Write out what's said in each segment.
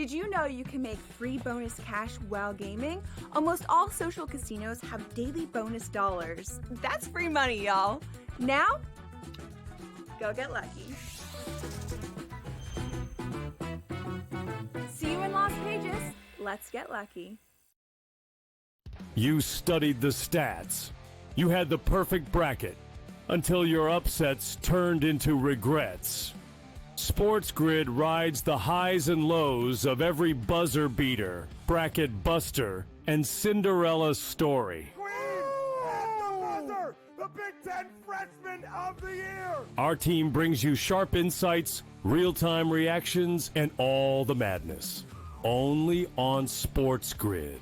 Did you know you can make free bonus cash while gaming? Almost all social casinos have daily bonus dollars. That's free money, y'all. Now, go get lucky. See you in Las Vegas. Let's get lucky. You studied the stats. You had the perfect bracket until your upsets turned into regrets. SportsGrid rides the highs and lows of every buzzer beater, bracket buster, and Cinderella story. The Big Ten Freshman of the Year! Our team brings you sharp insights, real-time reactions, and all the madness. Only on SportsGrid.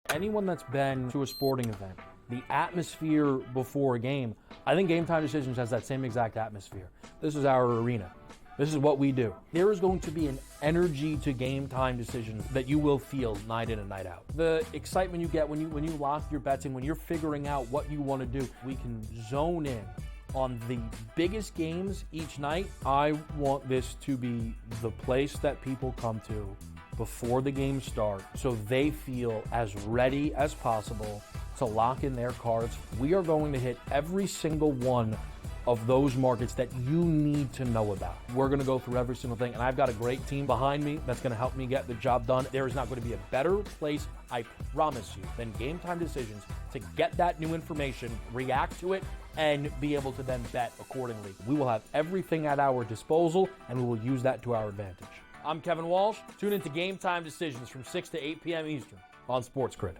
Anyone that's been to a sporting event, the atmosphere before a game, I think Game Time Decisions has that same exact atmosphere. This is our arena. This is what we do. There is going to be an energy to Game Time Decisions that you will feel night in and night out. The excitement you get when you lock your bets in, when you're figuring out what you want to do, we can zone in on the biggest games each night. I want this to be the place that people come to before the games start so they feel as ready as possible to lock in their cards. We are going to hit every single one of those markets that you need to know about. We're going to go through every single thing, and I've got a great team behind me that's going to help me get the job done. There is not going to be a better place, I promise you, than Game Time Decisions to get that new information, react to it, and be able to then bet accordingly. We will have everything at our disposal, and we will use that to our advantage. I'm Kevin Walsh. Tune into Game Time Decisions from 6 to 8 p.m. Eastern on SportsGrid.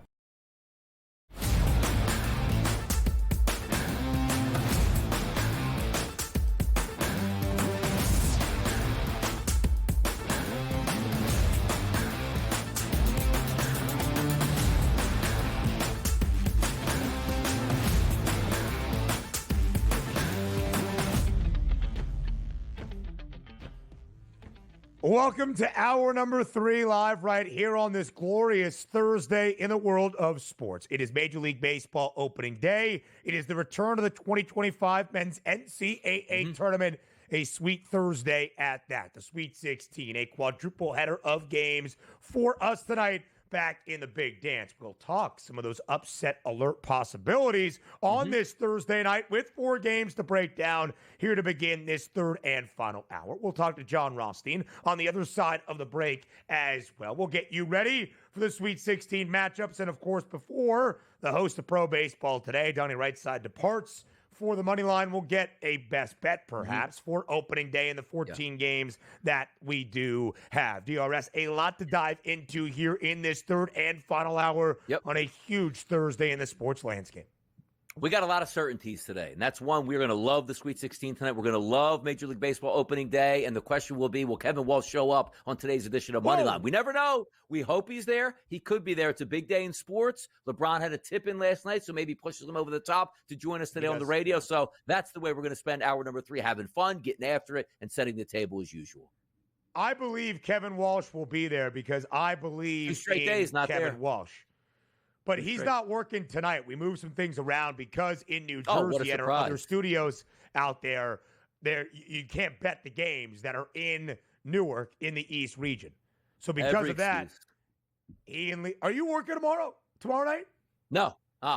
Welcome to hour number 3, live right here on this glorious Thursday in the world of sports. It is Major League Baseball opening day. It is the return of the 2025 men's NCAA tournament, a sweet Thursday at that. The Sweet 16, a quadruple header of games for us tonight back in the big dance. We'll talk some of those upset alert possibilities on this Thursday night with 4 games to break down here to begin this third and final hour. We'll talk to Jon Rothstein on the other side of the break as well. We'll get you ready for the Sweet 16 matchups. And, of course, before the host of Pro Baseball today, Donnie Rightside, departs for the money line, we'll get a best bet perhaps for opening day in the 14 games that we do have. DRS, a lot to dive into here in this third and final hour on a huge Thursday in the sports landscape. We got a lot of certainties today, and that's one. We're going to love the Sweet 16 tonight. We're going to love Major League Baseball opening day, and the question will be, will Kevin Walsh show up on today's edition of Moneyline? We never know. We hope he's there. He could be there. It's a big day in sports. LeBron had a tip in last night, so maybe pushes him over the top to join us today on the radio. So that's the way we're going to spend hour number 3, having fun, getting after it, and setting the table as usual. I believe Kevin Walsh will be there because I believe 2 straight days not Kevin there. Walsh. But he's not working tonight. We moved some things around because in New Jersey and our other studios out there, you can't bet the games that are in Newark in the East region. So because of that, Ian Lee, are you working tomorrow night? No.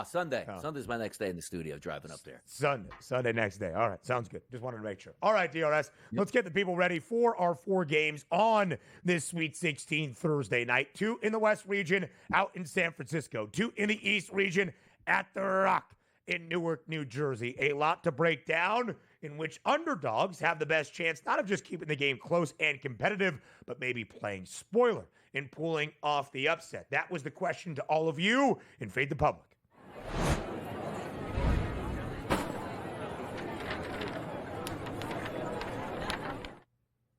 Sunday. Oh. Sunday's my next day in the studio driving up there. Sunday next day. All right. Sounds good. Just wanted to make sure. All right, DRS. Let's get the people ready for our 4 games on this Sweet 16 Thursday night. 2 in the West region out in San Francisco. 2 in the East region at The Rock in Newark, New Jersey. A lot to break down in which underdogs have the best chance not of just keeping the game close and competitive, but maybe playing spoiler and pulling off the upset. That was the question to all of you in Fade the Public.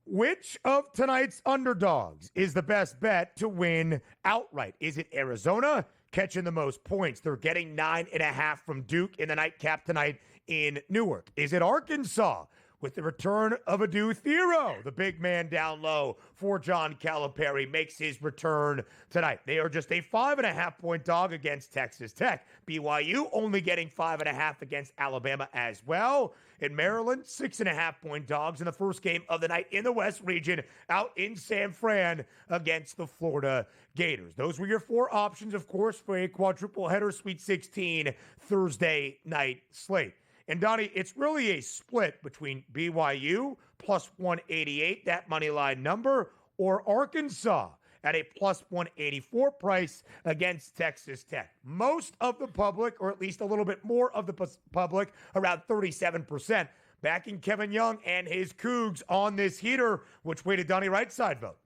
Which of tonight's underdogs is the best bet to win outright? Is it Arizona catching the most points? They're getting 9.5 from Duke in the nightcap tonight in Newark. Is it Arkansas with the return of Adu Thero. The big man down low for John Calipari makes his return tonight. They are just a 5.5-point dog against Texas Tech. BYU only getting 5.5 against Alabama as well. In Maryland, 6.5-point dogs in the first game of the night in the West region out in San Fran against the Florida Gators. Those were your four options, of course, for a quadruple header Sweet 16 Thursday night slate. And Donnie, it's really a split between BYU plus 188, that money line number, or Arkansas at a plus 184 price against Texas Tech. Most of the public, or at least a little bit more of the public, around 37%, backing Kevin Young and his Cougs on this heater. Which way did Donnie right side vote?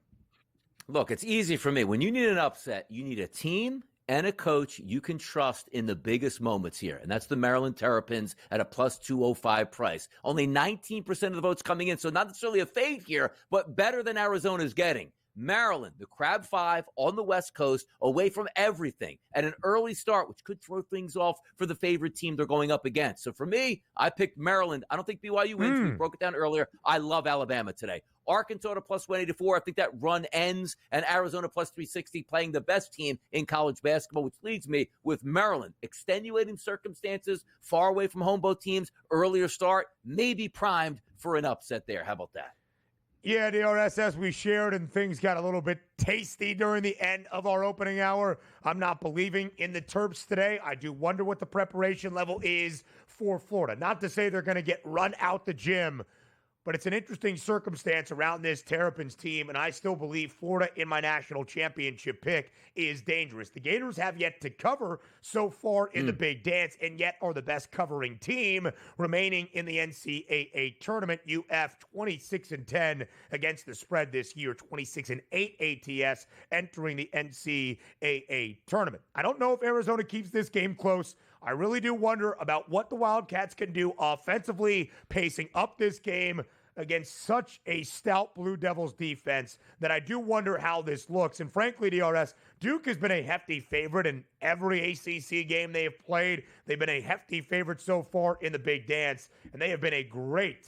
Look, it's easy for me. When you need an upset, you need a team and a coach you can trust in the biggest moments here. And that's the Maryland Terrapins at a plus 205 price. Only 19% of the votes coming in, so not necessarily a fade here, but better than Arizona's getting. Maryland, the Crab Five on the West Coast, away from everything at an early start, which could throw things off for the favorite team they're going up against. So for me, I picked Maryland. I don't think BYU wins. We broke it down earlier. I love Alabama today. Arkansas to plus 184. I think that run ends. And Arizona plus 360, playing the best team in college basketball, which leads me with Maryland. Extenuating circumstances, far away from home both teams, earlier start, maybe primed for an upset there. How about that? Yeah, DRS, as we shared, and things got a little bit tasty during the end of our opening hour. I'm not believing in the Terps today. I do wonder what the preparation level is for Florida. Not to say they're going to get run out the gym, but it's an interesting circumstance around this Terrapins team, and I still believe Florida in my national championship pick is dangerous. The Gators have yet to cover so far in the big dance, and yet are the best covering team remaining in the NCAA tournament. UF 26-10 against the spread this year, 26-8 ATS entering the NCAA tournament. I don't know if Arizona keeps this game close. I really do wonder about what the Wildcats can do offensively, pacing up this game against such a stout Blue Devils defense that I do wonder how this looks. And frankly, DRS, Duke has been a hefty favorite in every ACC game they have played. They've been a hefty favorite so far in the big dance, and they have been a great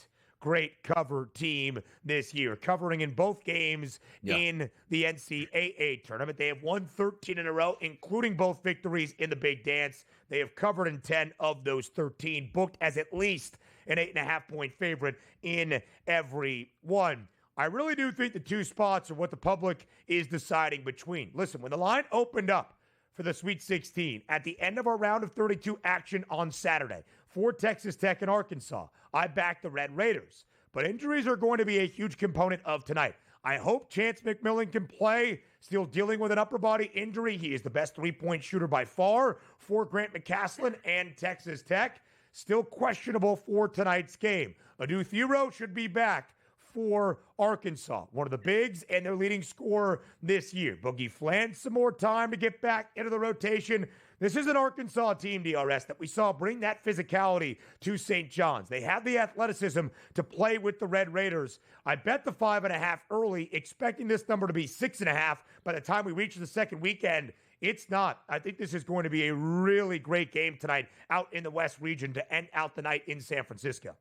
cover team this year, covering in both games in the NCAA tournament. They have won 13 in a row, including both victories in the big dance. They have covered in 10 of those 13, booked as at least an 8.5-point favorite in every one. I really do think the two spots are what the public is deciding between. Listen, when the line opened up for the Sweet 16 at the end of our round of 32 action on Saturday for Texas Tech and Arkansas, I backed the Red Raiders. But injuries are going to be a huge component of tonight. I hope Chance McMillan can play, still dealing with an upper body injury. He is the best three-point shooter by far for Grant McCasland and Texas Tech. Still questionable for tonight's game. Adu Thero should be back for Arkansas, one of the bigs and their leading scorer this year. Boogie Flan, some more time to get back into the rotation. This is an Arkansas team, DRS, that we saw bring that physicality to St. John's. They have the athleticism to play with the Red Raiders. I bet the 5.5 early, expecting this number to be 6.5 by the time we reach the second weekend. It's not. I think this is going to be a really great game tonight out in the West region to end out the night in San Francisco.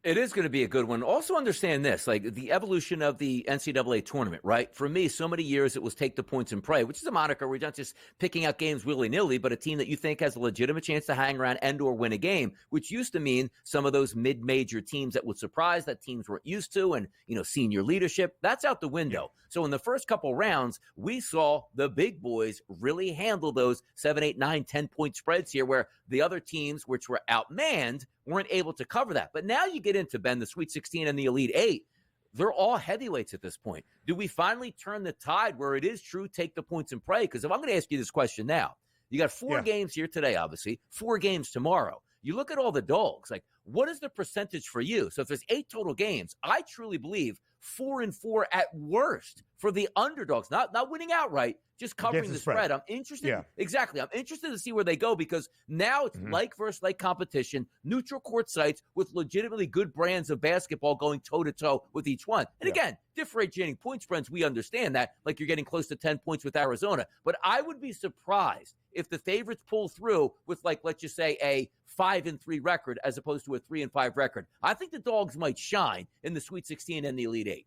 It is going to be a good one. Also understand this, like the evolution of the NCAA tournament, right? For me, so many years it was take the points and pray, which is a moniker. We're not just picking out games willy-nilly, but a team that you think has a legitimate chance to hang around and or win a game, which used to mean some of those mid-major teams that would surprise that teams weren't used to and, senior leadership, that's out the window. So in the first couple rounds, we saw the big boys really handle those 7, 8, 9, 10-point spreads here where the other teams, which were outmanned, weren't able to cover that. But now you get into, Ben, the Sweet 16 and the Elite 8. They're all heavyweights at this point. Do we finally turn the tide where it is true, take the points and pray? Because if I'm going to ask you this question now, you got 4 games here today, obviously, 4 games tomorrow. You look at all the dogs, like what is the percentage for you? So if there's 8 total games, I truly believe 4-4 at worst for the underdogs, not winning outright, just covering the spread. I'm interested. Yeah. Exactly. I'm interested to see where they go because now it's like versus like competition, neutral court sites with legitimately good brands of basketball going toe to toe with each one. And again, differentiating point spreads, we understand that, like you're getting close to 10 points with Arizona. But I would be surprised if the favorites pull through with, like, let's just say a 5-3 record as opposed to a 3-5 record. I think the Dogs might shine in the Sweet 16 and the Elite Eight.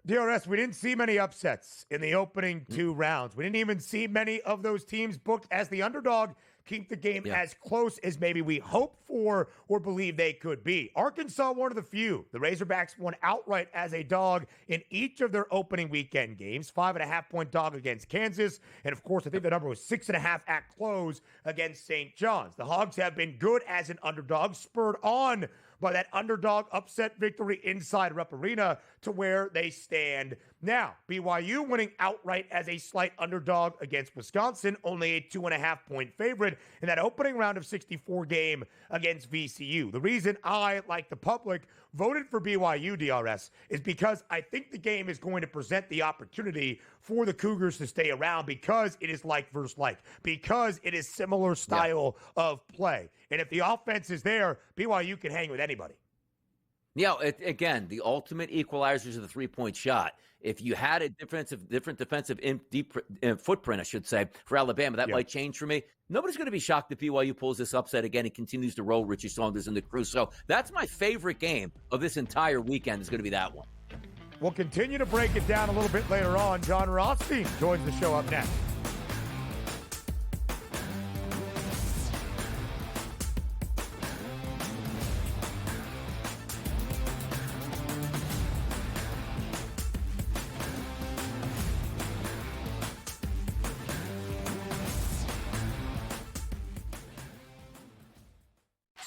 DRS, we didn't see many upsets in the opening two rounds. We didn't even see many of those teams booked as the underdog keep the game as close as maybe we hoped for or believe they could be. Arkansas, one of the few. The Razorbacks won outright as a dog in each of their opening weekend games. 5.5-point dog against Kansas. And of course, I think the number was 6.5 at close against St. John's. The Hogs have been good as an underdog, spurred on by that underdog upset victory inside Rupp Arena to where they stand now. BYU winning outright as a slight underdog against Wisconsin, only a 2.5-point favorite in that opening round of 64 game against VCU. The reason I, like the public, voted for BYU, DRS, is because I think the game is going to present the opportunity for the Cougars to stay around because it is like versus like, because it is similar style of play. And if the offense is there, BYU can hang with anybody. Yeah, again, the ultimate equalizers of the three-point shot. If you had a different defensive footprint, I should say, for Alabama, that might change for me. Nobody's going to be shocked if BYU pulls this upset again and continues to roll Richie Saunders and the crew. So that's my favorite game of this entire weekend is going to be that one. We'll continue to break it down a little bit later on. Jon Rothstein joins the show up next.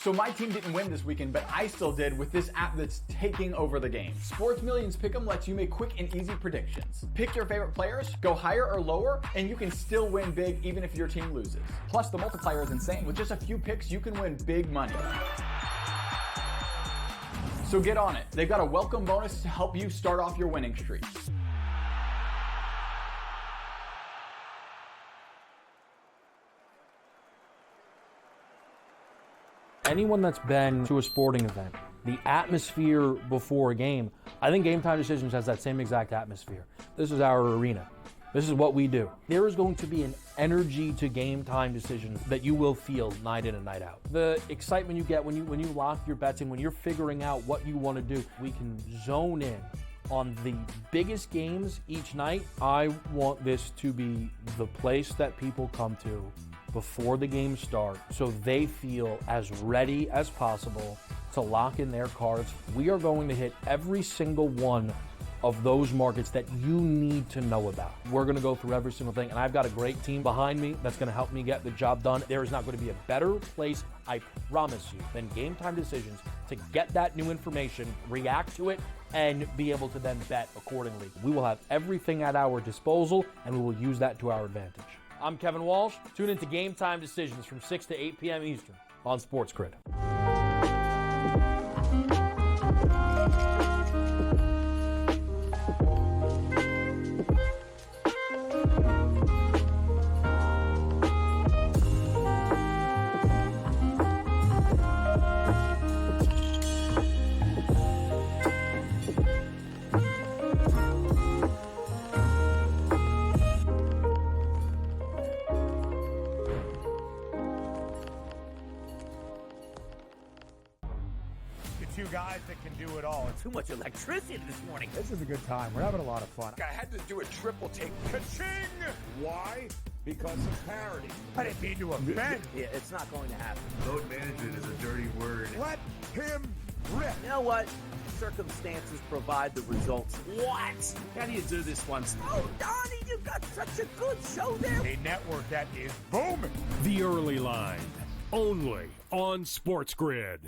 So my team didn't win this weekend, but I still did with this app that's taking over the game. Sports Millions Pick'em lets you make quick and easy predictions. Pick your favorite players, go higher or lower, and you can still win big even if your team loses. Plus, the multiplier is insane. With just a few picks, you can win big money. So get on it. They've got a welcome bonus to help you start off your winning streak. Anyone that's been to a sporting event, the atmosphere before a game, I think Game Time Decisions has that same exact atmosphere. This is our arena. This is what we do. There is going to be an energy to Game Time Decisions that you will feel night in and night out. The excitement you get when you lock your bets in, when you're figuring out what you want to do, we can zone in on the biggest games each night. I want this to be the place that people come to before the games start so they feel as ready as possible to lock in their cards. We are going to hit every single one of those markets that you need to know about. We're going to go through every single thing, and I've got a great team behind me that's going to help me get the job done. There is not going to be a better place, I promise you, than Game Time Decisions to get that new information, react to it, and be able to then bet accordingly. We will have everything at our disposal, and we will use that to our advantage. I'm Kevin Walsh. Tune into Game Time Decisions from 6 to 8 p.m. Eastern on SportsGrid. Two guys that can do it all. Too much electricity this morning. This is a good time. We're having a lot of fun. I had to do a triple take. Ka-ching! Why? Because of parity. I didn't mean to offend. Yeah, it's not going to happen. Load management is a dirty word. Let him rip. You know what? Circumstances provide the results. What? How do you do this once? Oh, Donnie, you got such a good show there. A network that is booming. The Early Line, only on SportsGrid.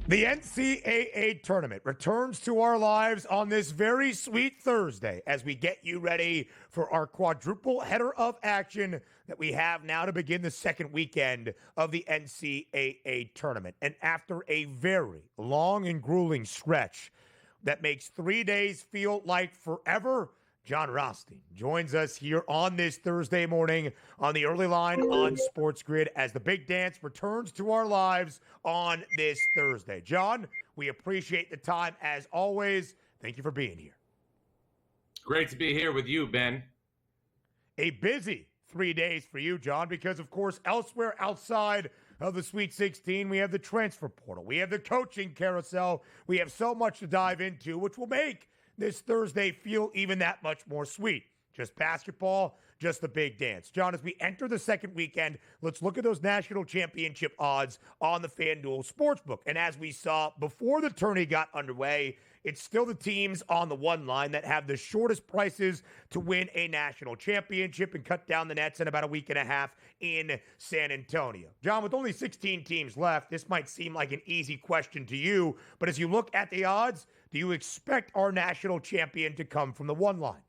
The NCAA tournament returns to our lives on this very sweet Thursday as we get you ready for our quadruple header of action that we have now to begin the second weekend of the NCAA tournament. And after a very long and grueling stretch that makes 3 days feel like forever, Jon Rothstein joins us here on this Thursday morning on the early line on SportsGrid as the big dance returns to our lives on this Thursday. Jon, we appreciate the time as always. Thank you for being here. Great to be here with you, Ben. A busy 3 days for you, Jon, because, of course, elsewhere outside of the Sweet 16, we have the transfer portal. We have the coaching carousel. We have so much to dive into, which will make this Thursday feel even that much more sweet. Just basketball, just the big dance. Jon, as we enter the second weekend, let's look at those national championship odds on the FanDuel Sportsbook. And as we saw before the tourney got underway, it's still the teams on the one line that have the shortest prices to win a national championship and cut down the nets in about a week and a half in San Antonio. Jon, with only 16 teams left, this might seem like an easy question to you, but as you look at the odds, do you expect our national champion to come from the one line?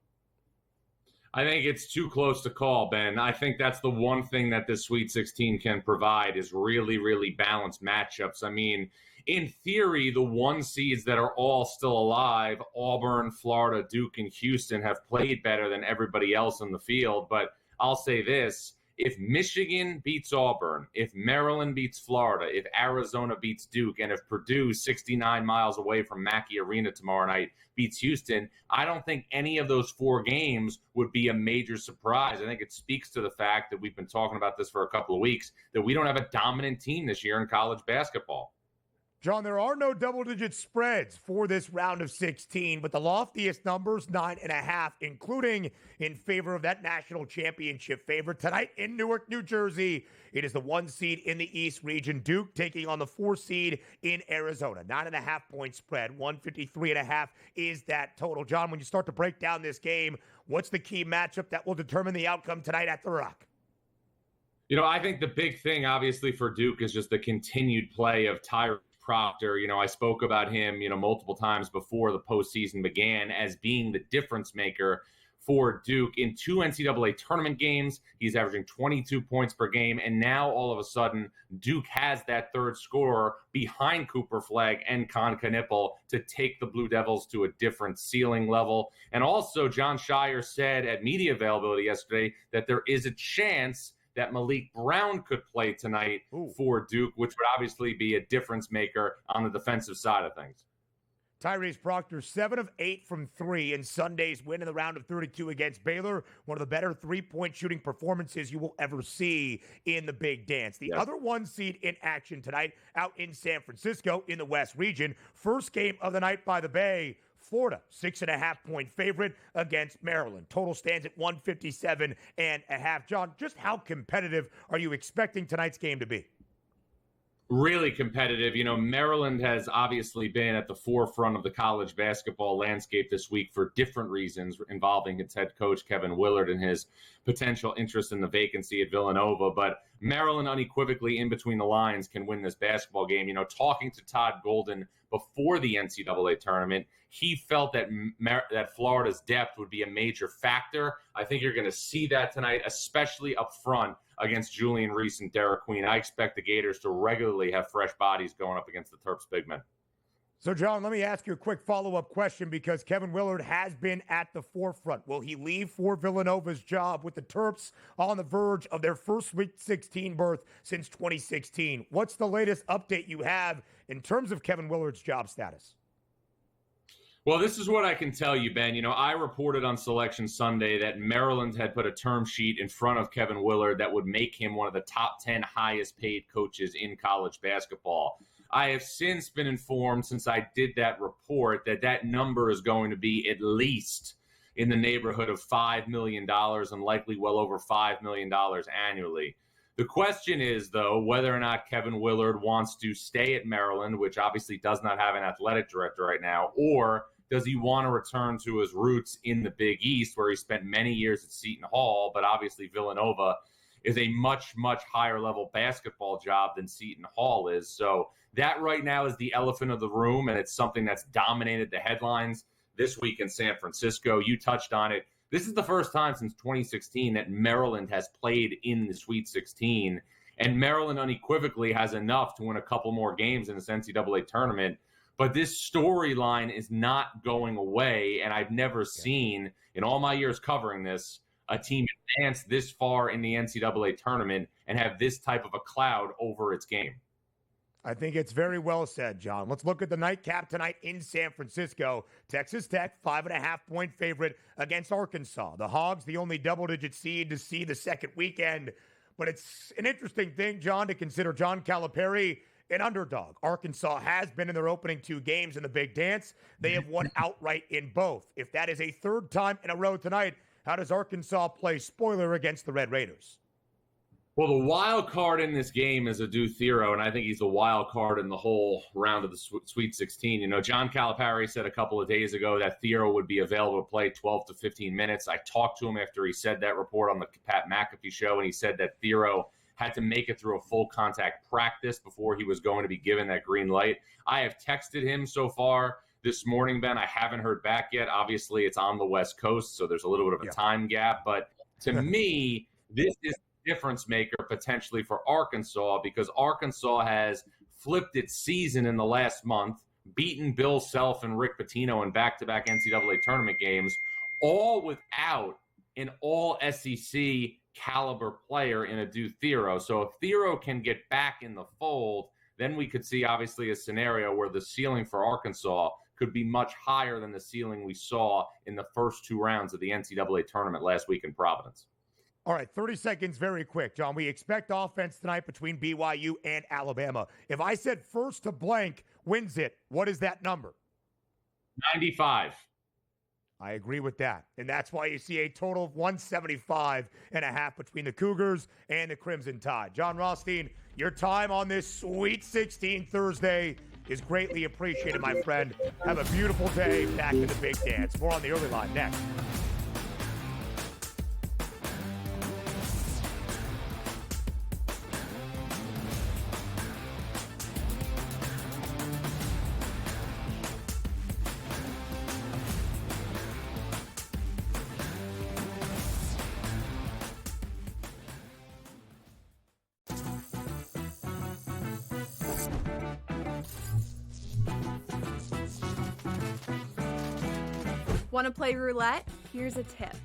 I think it's too close to call, Ben. I think that's the one thing that this Sweet 16 can provide is really, really balanced matchups. I mean, in theory, the one seeds that are all still alive, Auburn, Florida, Duke, and Houston, have played better than everybody else in the field. But I'll say this. If Michigan beats Auburn, if Maryland beats Florida, if Arizona beats Duke, and if Purdue, 69 miles away from Mackey Arena tomorrow night, beats Houston, I don't think any of those four games would be a major surprise. I think it speaks to the fact that we've been talking about this for a couple of weeks, that we don't have a dominant team this year in college basketball. Jon, there are no double-digit spreads for this round of 16, but the loftiest numbers, 9.5, including in favor of that national championship favorite. Tonight in Newark, New Jersey, it is the 1 seed in the East region, Duke, taking on the 4 seed in Arizona. 9.5-point spread, 153.5 is that total. Jon, when you start to break down this game, what's the key matchup that will determine the outcome tonight at the Rock? You know, I think the big thing, obviously, for Duke is just the continued play of Tyrese Proctor. You know, I spoke about him, multiple times before the postseason began as being the difference maker for Duke. In 2 NCAA tournament games, he's averaging 22 points per game. And now all of a sudden, Duke has that third scorer behind Cooper Flagg and Con Knipple to take the Blue Devils to a different ceiling level. And also, John Shire said at media availability yesterday that there is a chance that Malik Brown could play tonight for Duke, which would obviously be a difference maker on the defensive side of things. Tyrese Proctor, 7 of 8 from 3 in Sunday's win in the round of 32 against Baylor. One of the better three-point shooting performances you will ever see in the big dance. The other 1 seed in action tonight out in San Francisco in the West region. First game of the night by the Bay. Florida, 6.5-point favorite against Maryland. Total stands at 157.5. Jon, just how competitive are you expecting tonight's game to be? Really competitive. Maryland has obviously been at the forefront of the college basketball landscape this week for different reasons involving its head coach, Kevin Willard, and his potential interest in the vacancy at Villanova. But Maryland unequivocally in between the lines can win this basketball game. Talking to Todd Golden before the NCAA tournament, he felt that that Florida's depth would be a major factor. I think you're going to see that tonight, especially up front against Julian Reese and Derek Queen. I expect the Gators to regularly have fresh bodies going up against the Terps big men. So, Jon, let me ask you a quick follow-up question because Kevin Willard has been at the forefront. Will he leave for Villanova's job with the Terps on the verge of their first Sweet 16 berth since 2016? What's the latest update you have in terms of Kevin Willard's job status? Well, this is what I can tell you, Ben. I reported on Selection Sunday that Maryland had put a term sheet in front of Kevin Willard that would make him one of the top 10 highest paid coaches in college basketball. I have since been informed, since I did that report, that number is going to be at least in the neighborhood of $5 million and likely well over $5 million annually. The question is, though, whether or not Kevin Willard wants to stay at Maryland, which obviously does not have an athletic director right now, or does he want to return to his roots in the Big East, where he spent many years at Seton Hall, but obviously Villanova is a much, much higher level basketball job than Seton Hall is. So that right now is the elephant of the room, and it's something that's dominated the headlines this week in San Francisco. You touched on it. This is the first time since 2016 that Maryland has played in the Sweet 16, and Maryland unequivocally has enough to win a couple more games in this NCAA tournament. But this storyline is not going away, and I've never seen, in all my years covering this, a team advance this far in the NCAA tournament and have this type of a cloud over its game. I think it's very well said, John. Let's look at the nightcap tonight in San Francisco. Texas Tech, 5.5-point favorite against Arkansas. The Hogs, the only double-digit seed to see the second weekend. But it's an interesting thing, John, to consider John Calipari an underdog. Arkansas has been in their opening 2 games in the Big Dance. They have won outright in both. If that is a third time in a row tonight, how does Arkansas play spoiler against the Red Raiders? Well, the wild card in this game is Adu Thero, and I think he's the wild card in the whole round of the Sweet 16. You know, John Calipari said a couple of days ago that Thero would be available to play 12 to 15 minutes. I talked to him after he said that report on the Pat McAfee show, and he said that Thero had to make it through a full contact practice before he was going to be given that green light. I have texted him so far this morning, Ben. I haven't heard back yet. Obviously, it's on the West Coast, so there's a little bit of a time gap. But to me, this is difference maker potentially for Arkansas, because Arkansas has flipped its season in the last month, beaten Bill Self and Rick Pitino in back-to-back NCAA tournament games, all without an all-SEC caliber player in Adu Thero. So if Thero can get back in the fold, then we could see obviously a scenario where the ceiling for Arkansas could be much higher than the ceiling we saw in the first 2 rounds of the NCAA tournament last week in Providence. All right, 30 seconds, very quick, John. We expect offense tonight between BYU and Alabama. If I said first to blank wins it, what is that number? 95. I agree with that. And that's why you see a total of 175.5 between the Cougars and the Crimson Tide. Jon Rothstein, your time on this Sweet 16 Thursday is greatly appreciated, my friend. Have a beautiful day back in the Big Dance. More on the early line next. Want to play roulette? Here's a tip.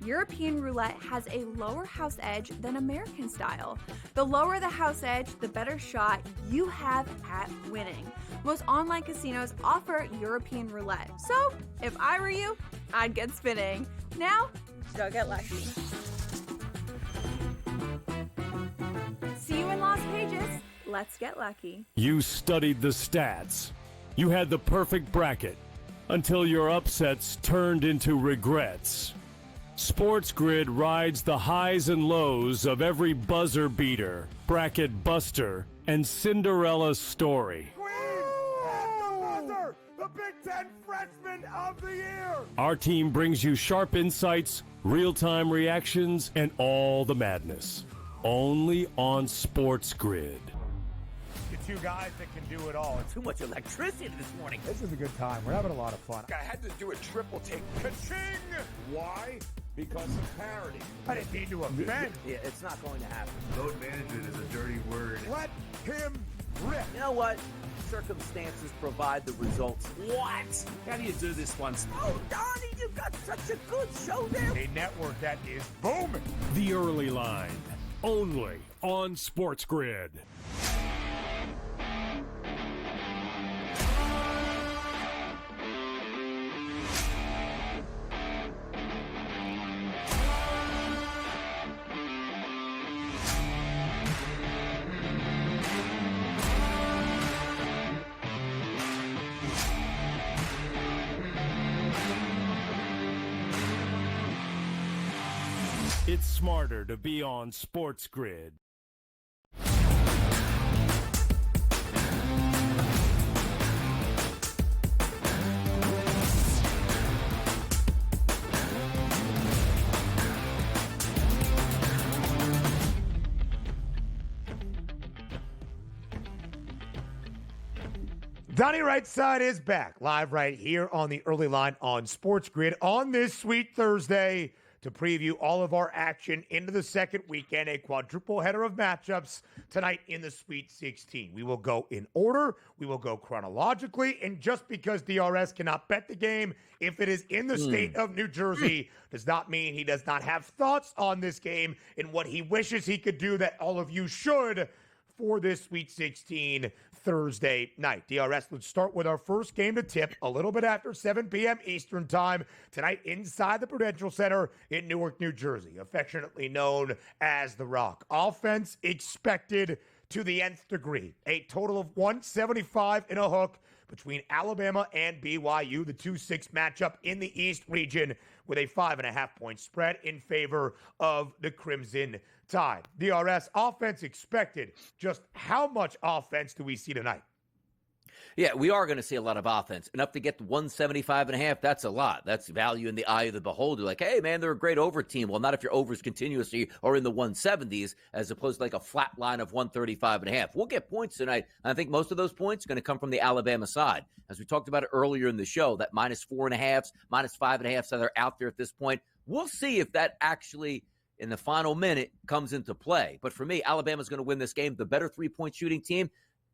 European roulette has a lower house edge than American style. The lower the house edge, the better shot you have at winning. Most online casinos offer European roulette. So, if I were you, I'd get spinning. Now, go get lucky. See you in Las Vegas. Let's get lucky. You studied the stats. You had the perfect bracket until your upsets turned into regrets. SportsGrid rides the highs and lows of every buzzer beater, bracket buster, and Cinderella story. The Big Ten Freshman of the Year! Our team brings you sharp insights, real-time reactions, and all the madness. Only on SportsGrid. Two guys that can do it all. Too much electricity this morning. This is a good time. We're having a lot of fun. I had to do a triple take. Ka-ching! Why? Because of parity. I didn't mean to offend. Yeah, it's not going to happen. Load management is a dirty word. Let him rip. You know what? Circumstances provide the results. What? How do you do this once? Oh, Donnie, you've got such a good show there. A network that is booming. The Early Line, only on SportsGrid. It's smarter to be on SportsGrid. Donnie Rightside is back live right here on the Early Line on SportsGrid on this sweet Thursday. to preview all of our action into the second weekend, a quadruple header of matchups tonight in the Sweet 16. We will go in order, we will go chronologically, and just because DRS cannot bet the game if it is in the state of New Jersey does not mean he does not have thoughts on this game and what he wishes he could do that all of you should for this Sweet 16 Thursday night. DRS, let's start with our first game to tip a little bit after 7 p.m. Eastern Time tonight inside the Prudential Center in Newark, New Jersey, affectionately known as The Rock. Offense expected to the nth degree. A total of 175 in a hook between Alabama and BYU, the 2-6 matchup in the East region with a 5.5-point spread in favor of the Crimson Tide. DRS, offense expected. Just how much offense do we see tonight? Yeah, we are going to see a lot of offense. Enough to get to 175.5, that's a lot. That's value in the eye of the beholder. Like, hey, man, they're a great over team. Well, not if your overs continuously are in the 170s as opposed to like a flat line of 135.5. We'll get points tonight. I think most of those points are going to come from the Alabama side. As we talked about it earlier in the show, that -4.5s, -5.5s that are out there at this point. We'll see if that actually in the final minute comes into play. But for me, Alabama's going to win this game. The better three-point shooting team.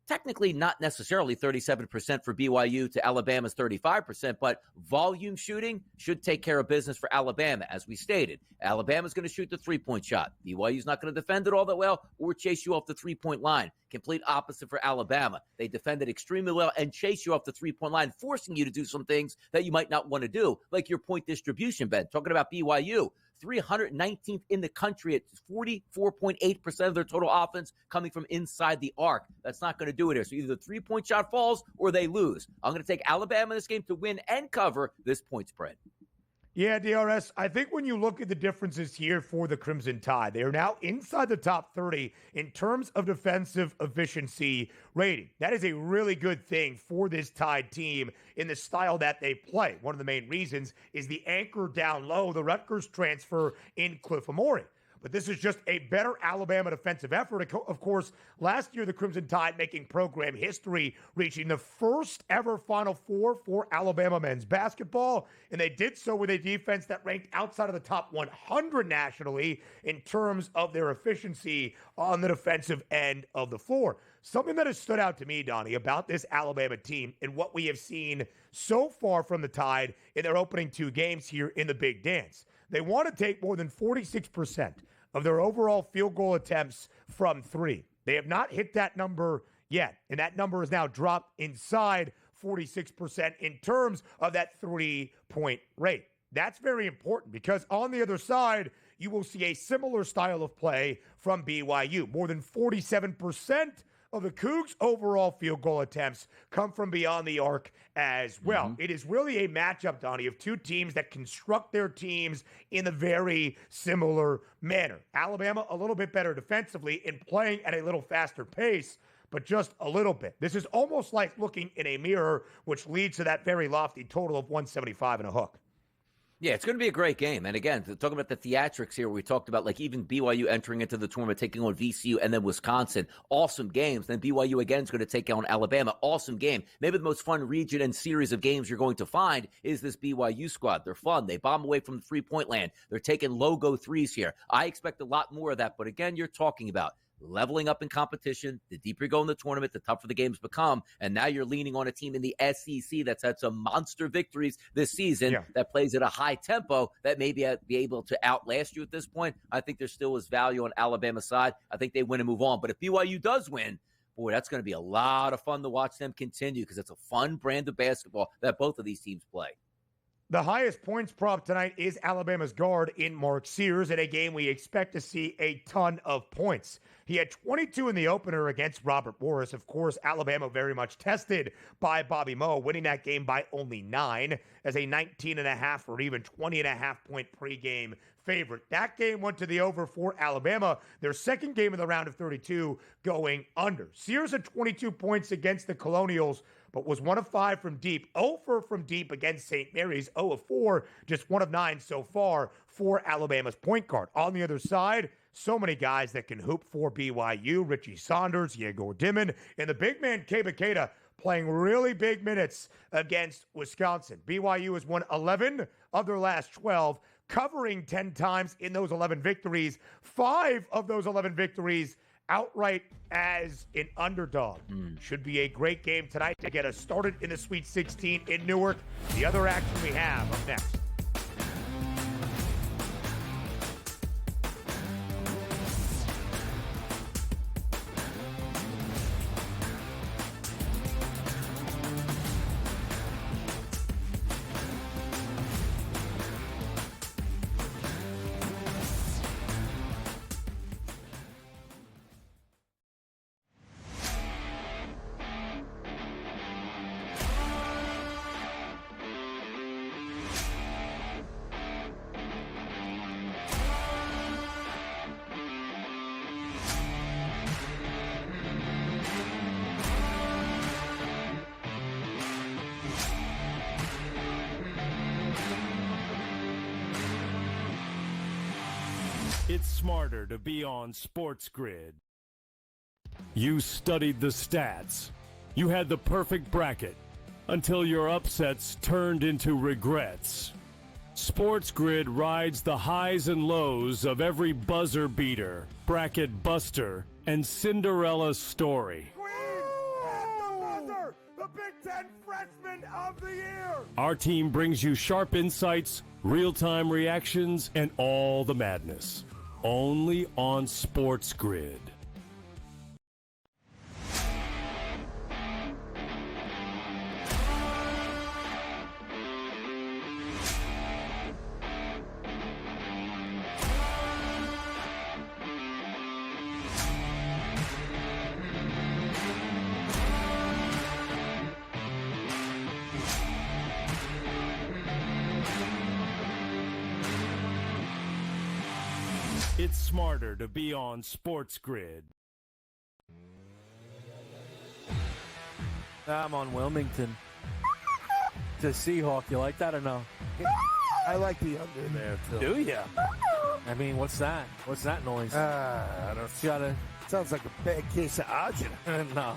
Technically not necessarily 37% for BYU to Alabama's 35%, but volume shooting should take care of business for Alabama, as we stated. Alabama's going to shoot the three-point shot. BYU's not going to defend it all that well or chase you off the three-point line. Complete opposite for Alabama. They defend it extremely well and chase you off the three-point line, forcing you to do some things that you might not want to do, like your point distribution, Ben. Talking about BYU. 319th in the country at 44.8% of their total offense coming from inside the arc. That's not going to do it here. So either the three-point shot falls or they lose. I'm going to take Alabama in this game to win and cover this point spread. Yeah, DRS, I think when you look at the differences here for the Crimson Tide, they are now inside the top 30 in terms of defensive efficiency rating. That is a really good thing for this Tide team in the style that they play. One of the main reasons is the anchor down low, the Rutgers transfer in Cliff Amore. But this is just a better Alabama defensive effort. Of course, last year, the Crimson Tide making program history, reaching the first ever Final Four for Alabama men's basketball. And they did so with a defense that ranked outside of the top 100 nationally in terms of their efficiency on the defensive end of the floor. Something that has stood out to me, Donnie, about this Alabama team and what we have seen so far from the Tide in their opening two games here in the Big Dance. They want to take more than 46% of their overall field goal attempts from three. They have not hit that number yet, and that number is now dropped inside 46% in terms of that three-point rate. That's very important because on the other side, you will see a similar style of play from BYU. More than 47% of the Cougs' overall field goal attempts come from beyond the arc as well. It is really a matchup, Donnie, of two teams that construct their teams in a very similar manner. Alabama a little bit better defensively and playing at a little faster pace, but just a little bit. This is almost like looking in a mirror, which leads to that very lofty total of 175 and a hook. Yeah, it's going to be a great game. And again, talking about the theatrics here, we talked about like even BYU entering into the tournament, taking on VCU and then Wisconsin. Awesome games. Then BYU again is going to take on Alabama. Awesome game. Maybe the most fun region and series of games you're going to find is this BYU squad. They're fun. They bomb away from the three-point land. They're taking logo threes here. I expect a lot more of that. But again, you're talking about leveling up in competition. The deeper you go in the tournament, the tougher the games become. And now you're leaning on a team in the SEC that's had some monster victories this season that plays at a high tempo that may be able to outlast you at this point. I think there still is value on Alabama's side. I think they win and move on. But if BYU does win, boy, that's going to be a lot of fun to watch them continue because it's a fun brand of basketball that both of these teams play. The highest points prop tonight is Alabama's guard in Mark Sears in a game we expect to see a ton of points. He had 22 in the opener against Robert Morris. Of course, Alabama very much tested by Bobby Moe, winning that game by only 9 as a 19.5 or even 20.5 point pregame favorite. That game went to the over for Alabama, their second game in the round of 32 going under. Sears had 22 points against the Colonials, but was 1 of 5 from deep, 0 from deep against St. Mary's, 0 of 4, just 1 of 9 so far for Alabama's point guard. On the other side, so many guys that can hoop for BYU, Richie Saunders, Diego Dimon, and the big man, Keba Keita, playing really big minutes against Wisconsin. BYU has won 11 of their last 12. covering 10 times in those 11 victories. 5 of those 11 victories outright as an underdog. Should be a great game tonight to get us started in the Sweet 16 in Newark. The other action we have up next. It's smarter to be on SportsGrid. You studied the stats. You had the perfect bracket until your upsets turned into regrets. SportsGrid rides the highs and lows of every buzzer beater, bracket buster, and Cinderella story. The Big Ten Freshman of the Year! Our team brings you sharp insights, real-time reactions, and all the madness. Only on SportsGrid. It's smarter to be on SportsGrid. I'm on Wilmington. To Seahawk, you like that or no? I like the under there, too. Do ya? I mean, what's that? What's that noise? I don't You gotta. Sounds like a bad case of agita. No.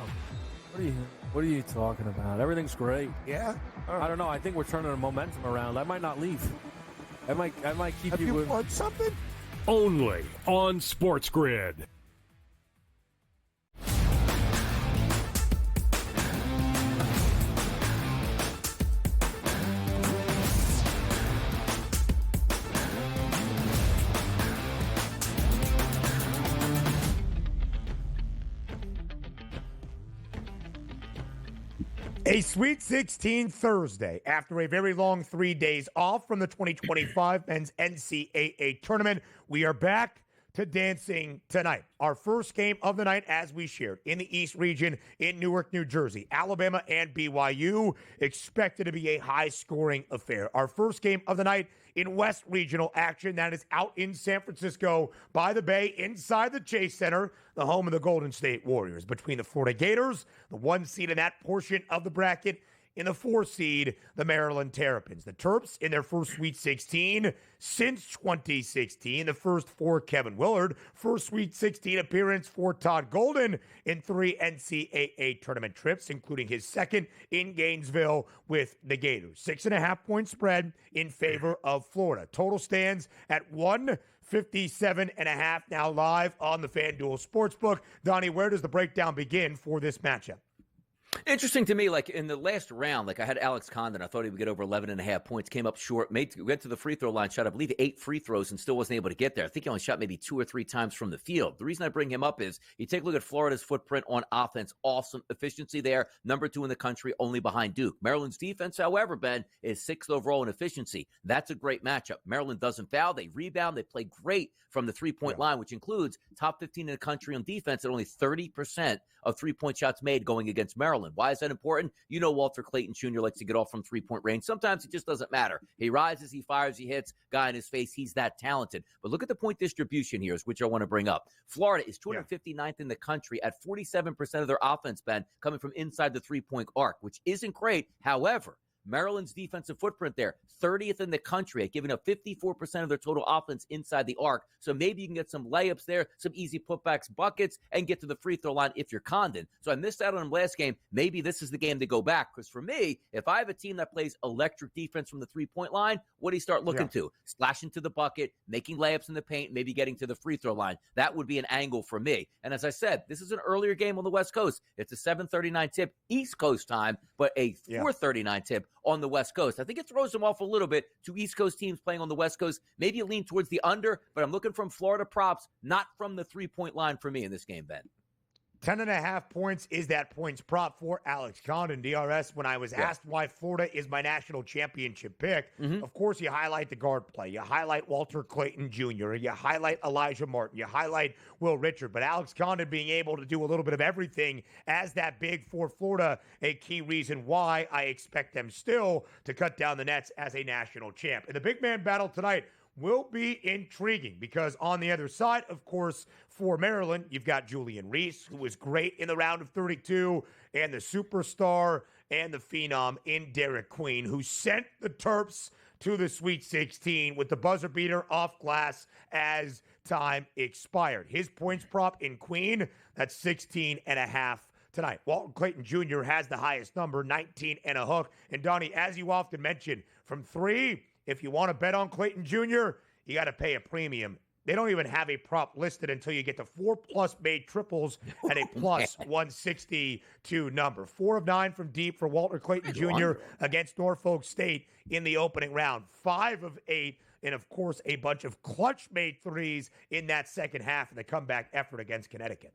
What are you talking about? Everything's great. Yeah? I don't know. I think we're turning the momentum around. I might not leave. I might keep Have you you with. won something? Only on SportsGrid. A Sweet 16 Thursday after a very long 3 days off from the 2025 men's NCAA tournament. We are back to dancing tonight. Our first game of the night, as we shared, in the East region in Newark, New Jersey. Alabama and BYU expected to be a high-scoring affair. Our first game of the night in West Regional action, that is out in San Francisco by the Bay, inside the Chase Center, the home of the Golden State Warriors. Between the Florida Gators, the 1 seed in that portion of the bracket, in the 4 seed, the Maryland Terrapins. The Terps in their first Sweet 16 since 2016. The first for Kevin Willard. First Sweet 16 appearance for Todd Golden in 3 NCAA tournament trips, including his second in Gainesville with the Gators. 6.5-point spread in favor of Florida. Total stands at 157.5 now live on the FanDuel Sportsbook. Donnie, where does the breakdown begin for this matchup? Interesting to me, like in the last round, like I had Alex Condon. I thought he would get over 11.5 points, came up short, went to the free throw line, shot, I believe, 8 free throws and still wasn't able to get there. I think he only shot maybe 2 or 3 times from the field. The reason I bring him up is you take a look at Florida's footprint on offense. Awesome efficiency there. Number 2 in the country, only behind Duke. Maryland's defense, however, Ben, is 6th overall in efficiency. That's a great matchup. Maryland doesn't foul. They rebound. They play great from the three-point line, which includes top 15 in the country on defense at only 30% of three-point shots made going against Maryland. Why is that important? You know Walter Clayton Jr. likes to get off from three-point range. Sometimes it just doesn't matter. He rises, he fires, he hits, guy in his face. He's that talented. But look at the point distribution here, which I want to bring up. Florida is 259th in the country at 47% of their offense, Ben, coming from inside the three-point arc, which isn't great. However, Maryland's defensive footprint there, 30th in the country at giving up 54% of their total offense inside the arc. So maybe you can get some layups there, some easy putbacks, buckets, and get to the free throw line if you're Condon. So I missed out on him last game. Maybe this is the game to go back, because for me, if I have a team that plays electric defense from the three-point line, what do you start looking to? Splashing to the bucket, making layups in the paint, maybe getting to the free throw line. That would be an angle for me. And as I said, this is an earlier game on the West Coast. It's a 7:39 tip East Coast time, but a 4:39 tip on the West Coast. I think it throws them off a little bit to East Coast teams playing on the West Coast. Maybe you lean towards the under, but I'm looking from Florida props, not from the three-point line for me in this game, Ben. 10.5 points is that points prop for Alex Condon. DRS, when I was asked why Florida is my national championship pick, of course you highlight the guard play. You highlight Walter Clayton Jr. You highlight Elijah Martin. You highlight Will Richard. But Alex Condon being able to do a little bit of everything as that big for Florida, a key reason why I expect them still to cut down the nets as a national champ. And the big man battle tonight will be intriguing because on the other side, of course, for Maryland, you've got Julian Reese, who was great in the round of 32, and the superstar and the phenom in Derek Queen, who sent the Terps to the Sweet 16 with the buzzer beater off glass as time expired. His points prop in Queen, that's 16.5 tonight. Walton Clayton Jr. has the highest number, 19 and a hook. And Donnie, as you often mention, from three, if you want to bet on Clayton Jr., you got to pay a premium. They don't even have a prop listed until you get to 4+ made triples at a plus 162 number. 4 of 9 from deep for Walter Clayton Jr. against Norfolk State in the opening round. 5 of 8, and of course a bunch of clutch made threes in that second half in the comeback effort against Connecticut.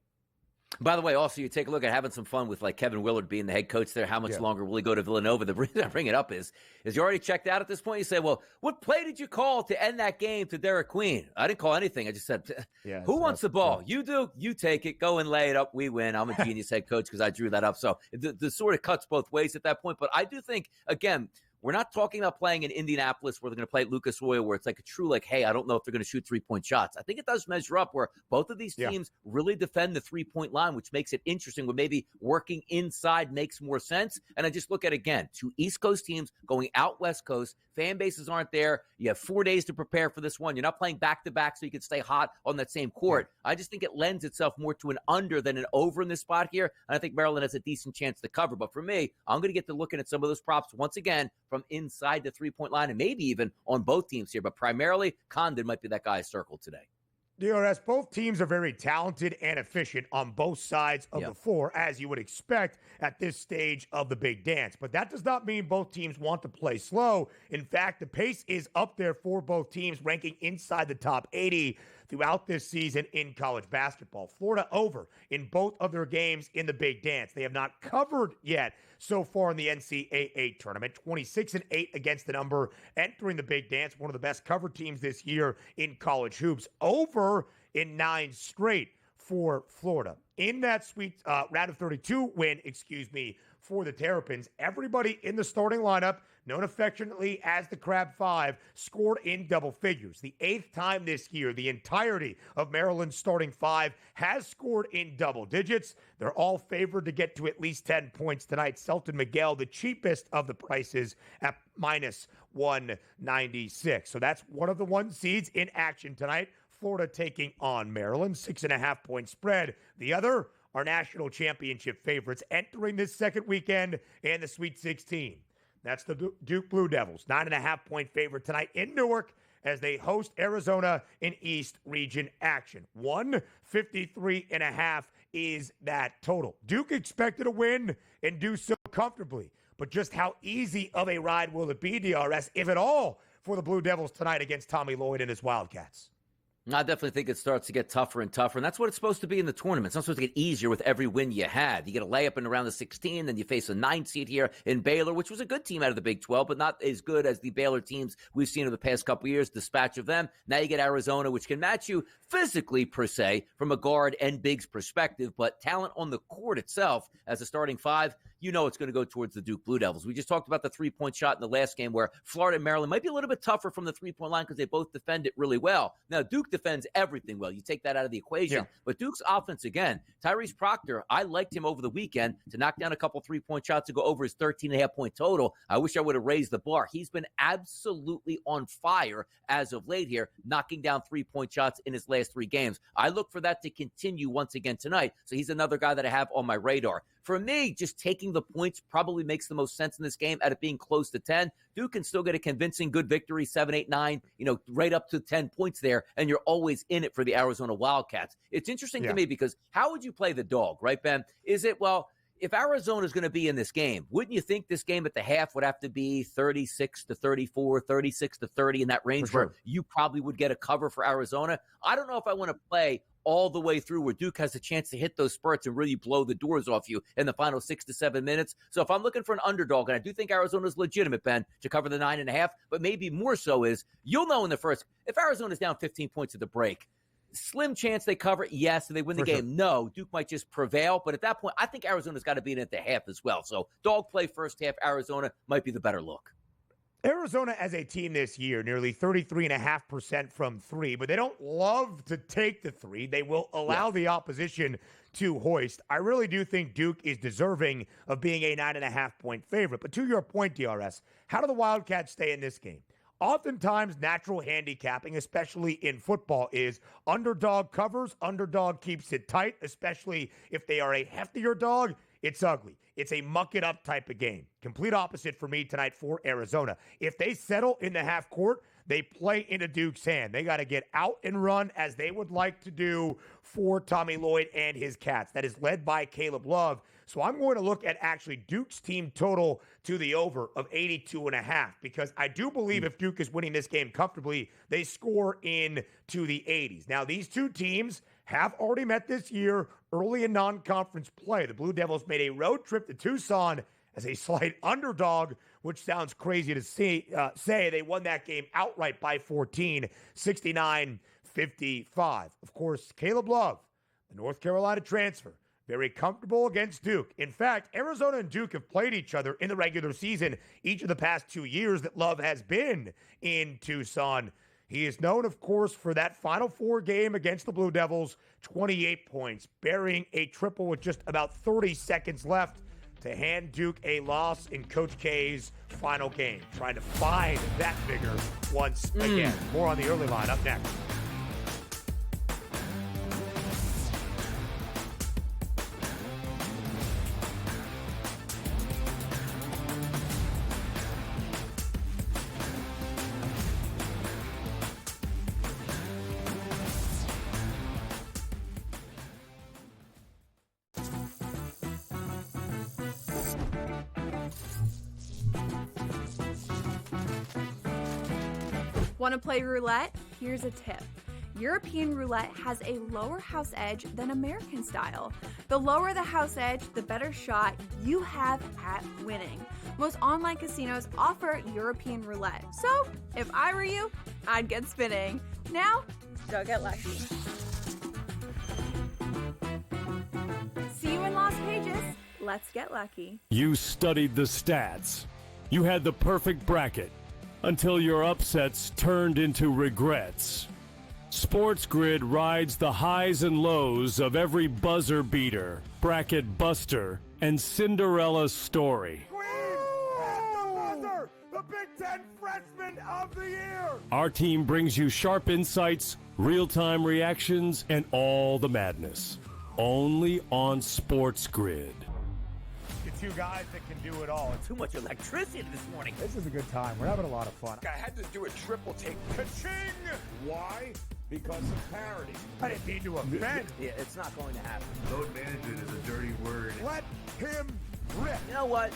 By the way, also, you take a look at having some fun with like Kevin Willard being the head coach there. How much longer will he go to Villanova? The reason I bring it up is you already checked out at this point? You say, well, what play did you call to end that game to Derek Queen? I didn't call anything. I just said, who wants the ball? You do. You take it. Go and lay it up. We win. I'm a genius head coach because I drew that up. So the sort of cuts both ways at that point. But I do think, again, we're not talking about playing in Indianapolis where they're going to play at Lucas Oil where it's like a true, like, hey, I don't know if they're going to shoot three-point shots. I think it does measure up where both of these teams really defend the three-point line, which makes it interesting where maybe working inside makes more sense. And I just look at, again, 2 East Coast teams going out West Coast. Fan bases aren't there. You have 4 days to prepare for this one. You're not playing back-to-back so you can stay hot on that same court. I just think it lends itself more to an under than an over in this spot here. And I think Maryland has a decent chance to cover. But for me, I'm going to get to looking at some of those props once again from inside the three-point line and maybe even on both teams here. But primarily, Condon might be that guy circled today. DRS, both teams are very talented and efficient on both sides of the floor, as you would expect at this stage of the big dance. But that does not mean both teams want to play slow. In fact, the pace is up there for both teams, ranking inside the top 80 throughout this season in college basketball. Florida over in both of their games in the big dance. They have not covered yet so far in the NCAA tournament. 26-8 against the number entering the big dance. One of the best cover teams this year in college hoops. Over in 9 straight for Florida. In that sweet round of 32 win, for the Terrapins, everybody in the starting lineup, known affectionately as the Crab Five, scored in double figures. The 8th time this year, the entirety of Maryland's starting 5 has scored in double digits. They're all favored to get to at least 10 points tonight. Selton Miguel, the cheapest of the prices, at minus 196. So that's one of the 1 seeds in action tonight. Florida taking on Maryland, 6.5 point spread. The other are national championship favorites entering this second weekend and the Sweet 16. That's the Duke Blue Devils, 9.5 point favorite tonight in Newark as they host Arizona in East Region action. 153.5 is that total. Duke expected to win and do so comfortably, but just how easy of a ride will it be, DRS, if at all, for the Blue Devils tonight against Tommy Lloyd and his Wildcats? I definitely think it starts to get tougher and tougher, and that's what it's supposed to be in the tournament. It's not supposed to get easier with every win you have. You get a layup in around the 16, then you face a 9 seed here in Baylor, which was a good team out of the Big 12, but not as good as the Baylor teams we've seen over the past couple years, dispatch of them. Now you get Arizona, which can match you physically, per se, from a guard and bigs perspective, but talent on the court itself as a starting 5, you know it's going to go towards the Duke Blue Devils. We just talked about the three-point shot in the last game where Florida and Maryland might be a little bit tougher from the three-point line because they both defend it really well. Now, Duke defends everything well. You take that out of the equation. But Duke's offense, again, Tyrese Proctor, I liked him over the weekend to knock down a couple three-point shots to go over his 13.5-point total. I wish I would have raised the bar. He's been absolutely on fire as of late here, knocking down three-point shots in his last 3 games. I look for that to continue once again tonight. So he's another guy that I have on my radar. For me, just taking the points probably makes the most sense in this game at it being close to 10. Duke can still get a convincing good victory, 7, 8, 9, right up to 10 points there, and you're always in it for the Arizona Wildcats. It's interesting to me because how would you play the dog, right, Ben? Is it, well, if Arizona is going to be in this game, wouldn't you think this game at the half would have to be 36-34, 36-30 in that range where you probably would get a cover for Arizona? I don't know if I want to play all the way through where Duke has a chance to hit those spurts and really blow the doors off you in the final 6 to 7 minutes. So if I'm looking for an underdog, and I do think Arizona's legitimate, Ben, to cover the 9.5, but maybe more so is you'll know in the first, if Arizona's down 15 points at the break, slim chance they cover, yes. Do they win the game? No. Duke might just prevail. But at that point, I think Arizona's got to be in at the half as well. So dog play first half, Arizona might be the better look. Arizona as a team this year, nearly 33.5% from 3, but they don't love to take the 3. They will allow the opposition to hoist. I really do think Duke is deserving of being a 9.5-point favorite. But to your point, DRS, how do the Wildcats stay in this game? Oftentimes, natural handicapping, especially in football, is underdog covers, underdog keeps it tight, especially if they are a heftier dog. It's ugly. It's a muck-it-up type of game. Complete opposite for me tonight for Arizona. If they settle in the half court, they play into Duke's hand. They got to get out and run as they would like to do for Tommy Lloyd and his Cats. That is led by Caleb Love. So I'm going to look at actually Duke's team total to the over of 82.5 because I do believe if Duke is winning this game comfortably, they score into the 80s. Now, these two teams have already met this year early in non-conference play. The Blue Devils made a road trip to Tucson as a slight underdog, which sounds crazy to say. They won that game outright by 14, 69-55. Of course, Caleb Love, the North Carolina transfer, very comfortable against Duke. In fact, Arizona and Duke have played each other in the regular season each of the past 2 years that Love has been in Tucson. He is known, of course, for that Final Four game against the Blue Devils, 28 points, burying a triple with just about 30 seconds left to hand Duke a loss in Coach K's final game, trying to find that vigor once again. More on the early line up next. Want to play roulette? Here's a tip. European roulette has a lower house edge than American style. The lower the house edge, the better shot you have at winning. Most online casinos offer European roulette. So, if I were you, I'd get spinning. Now, go get lucky. See you in Las Vegas. Let's get lucky. You studied the stats. You had the perfect bracket until your upsets turned into regrets. SportsGrid rides the highs and lows of every buzzer beater, bracket buster, and Cinderella story. The Big Ten Freshman of the Year! Our team brings you sharp insights, real-time reactions, and all the madness. Only on SportsGrid. Two guys that can do it all. Too much electricity this morning. This is a good time. We're having a lot of fun. I had to do a triple take. Ka-ching! Why? Because of parity. I didn't mean to offend. Yeah, it's not going to happen. Load management is a dirty word. Let him rip. You know what?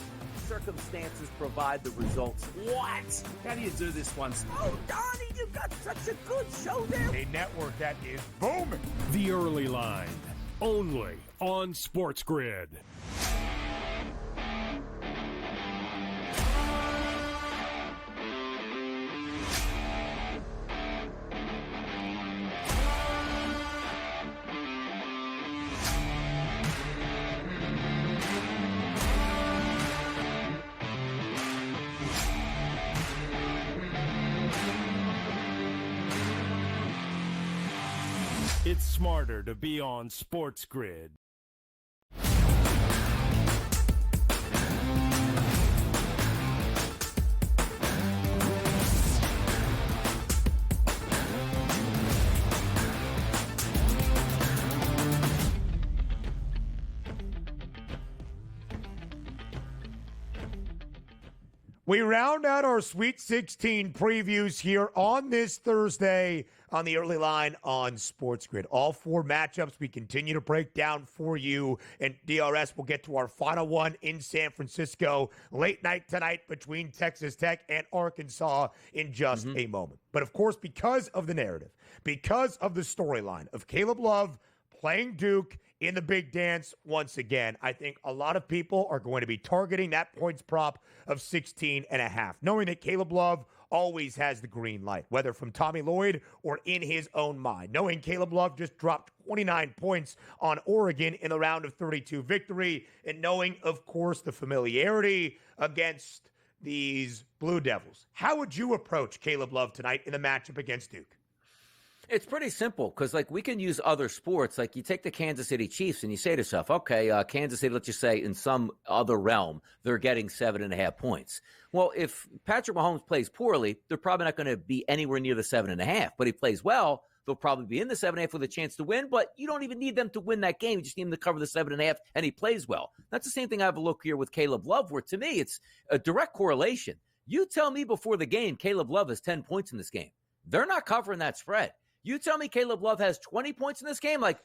Circumstances provide the results. What? How do you do this one? Oh, Donnie, you've got such a good show there. A network that is booming. The Early Line, only on SportsGrid. It's smarter to be on SportsGrid. We round out our Sweet 16 previews here on this Thursday on the early line on SportsGrid. All 4 matchups we continue to break down for you, and DRS will get to our final one in San Francisco late night tonight between Texas Tech and Arkansas in just a moment. But of course, because of the narrative, because of the storyline of Caleb Love playing Duke in the big dance once again, I think a lot of people are going to be targeting that points prop of 16.5, knowing that Caleb Love always has the green light, whether from Tommy Lloyd or in his own mind. Knowing Caleb Love just dropped 29 points on Oregon in the round of 32 victory, and knowing, of course, the familiarity against these Blue Devils. How would you approach Caleb Love tonight in the matchup against Duke? It's pretty simple because, like, we can use other sports. Like, you take the Kansas City Chiefs and you say to yourself, okay, Kansas City, let's just say in some other realm, they're getting 7.5 points. Well, if Patrick Mahomes plays poorly, they're probably not going to be anywhere near the 7.5. But he plays well, they'll probably be in the 7.5 with a chance to win. But you don't even need them to win that game. You just need them to cover the 7.5, and he plays well. That's the same thing I have a look here with Caleb Love, where to me, it's a direct correlation. You tell me before the game, Caleb Love has 10 points in this game. They're not covering that spread. You tell me Caleb Love has 20 points in this game, like,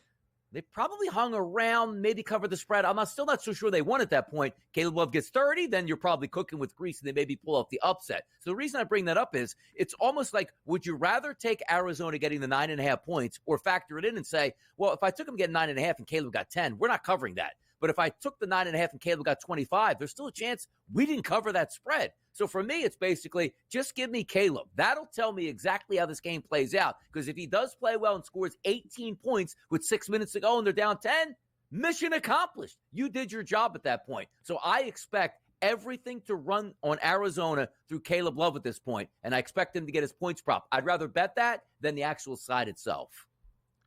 they probably hung around, maybe covered the spread. I'm still not so sure they won at that point. Caleb Love gets 30, then you're probably cooking with grease, and they maybe pull off the upset. So the reason I bring that up is it's almost like, would you rather take Arizona getting the 9.5 points or factor it in and say, well, if I took him getting 9.5 and Caleb got 10, we're not covering that. But if I took the 9.5 and Caleb got 25, there's still a chance we didn't cover that spread. So for me, it's basically just give me Caleb. That'll tell me exactly how this game plays out. Because if he does play well and scores 18 points with 6 minutes to go and they're down 10, mission accomplished. You did your job at that point. So I expect everything to run on Arizona through Caleb Love at this point, and I expect him to get his points prop. I'd rather bet that than the actual side itself.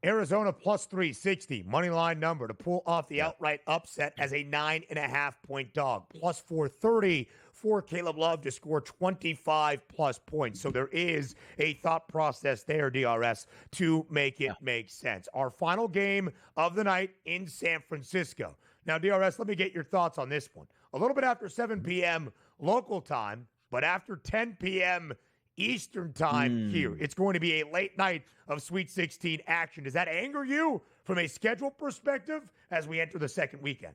Arizona plus 360, money line number to pull off the outright upset as a 9.5 point dog. Plus 430 for Caleb Love to score 25 plus points. So there is a thought process there, DRS, to make it make sense. Our final game of the night in San Francisco. Now, DRS, let me get your thoughts on this one. A little bit after 7 p.m. local time, but after 10 p.m. Eastern time here. It's going to be a late night of Sweet 16 action. Does that anger you from a schedule perspective as we enter the second weekend?